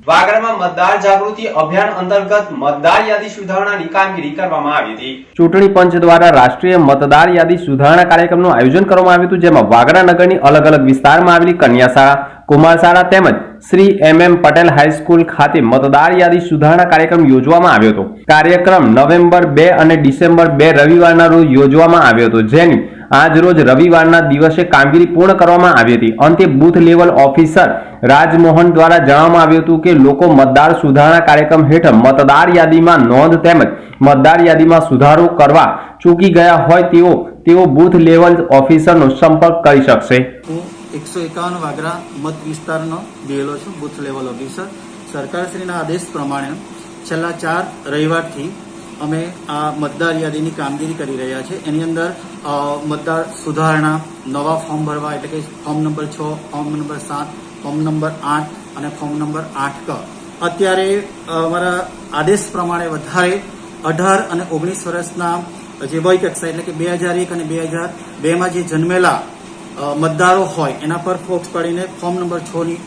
વાગરામાં મતદાર જાગૃતિ અભિયાન અંતર્ગત મતદાર યાદી સુધારણાની કામગીરી કરવામાં આવી હતી। ચૂંટણી પંચ દ્વારા રાષ્ટ્રીય મતદાર યાદી સુધારણા કાર્યક્રમનું આયોજન કરવામાં આવ્યું હતું, જેમાં વાગરા નગરની અલગ અલગ વિસ્તારમાં આવેલી કન્યા શાળા, કુમાર શાળા તેમજ શ્રી MM પટેલ હાઈસ્કૂલ ખાતે મતદાર યાદી સુધારણા કાર્યક્રમ યોજવામાં આવ્યો હતો। કાર્યક્રમ નવેમ્બર 2 અને ડિસેમ્બર 2 રવિવારના રોજ યોજવામાં આવ્યો હતો, જેની આજ રોજ રવિવારના દિવસે કામગીરી પૂર્ણ કરવામાં આવી હતી। અંતે બૂથ લેવલ ઓફિસર રાજમોહન દ્વારા જણાવવામાં આવ્યું હતું કે લોકો મતદાર સુધારણા કાર્યક્રમ હેઠળ મતદાર યાદીમાં નોંધ તેમજ મતદાર યાદીમાં સુધારો કરવા ચૂકી ગયા હોય તેઓ બૂથ લેવલ ઓફિસરનો સંપર્ક કરી શકશે। 151 વાગરા મત વિસ્તારનો BLO છું, બુથ લેવલ ઓફિસર। સરકારશ્રીના આદેશ પ્રમાણે છેલ્લા 4 રવિવારથી અમે આ મતદાર યાદીની કામગીરી કરી રહ્યા છે। એની અંદર મતદાર સુધારણા, નવા ફોર્મ ભરવા એટલે કે form number 6, form number 7, form number 8 અને ફોર્મ નંબર 8ક અત્યારે અમારા આદેશ પ્રમાણે વધારે 18 અને 19 વર્ષના જે વય કક્ષા એટલે કે 2001 અને 2002માં જે જન્મેલા મતદારો હોય એના પર ફોકસ પાડીને ફોર્મ નંબર 6 ની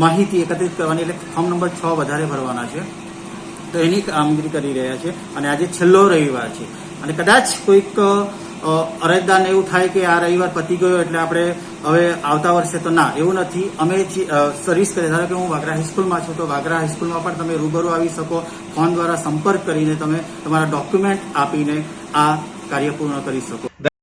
માહિતી એકત્રિત કરવાની, એટલે ફોર્મ નંબર 6 વધારે ભરવાના છે, તો એની કામગીરી કરી રહ્યા છે। અને આજે છેલ્લો રવિવાર છે અને કદાચ કોઈક અરજદારને એવું થાય કે આ રવિવાર પતી ગયો એટલે આપણે હવે આવતા વર્ષે, તો ના, એવું નથી। અમે સર્વિસ કરીએ, ધારો કે હું વાગરા હાઈસ્કૂલમાં છું તો વાગરા હાઈસ્કૂલમાં પણ તમે રૂબરૂ આવી શકો, ફોન દ્વારા સંપર્ક કરીને તમે તમારા ડોક્યુમેન્ટ આપીને આ કાર્ય પૂર્ણ કરી શકો।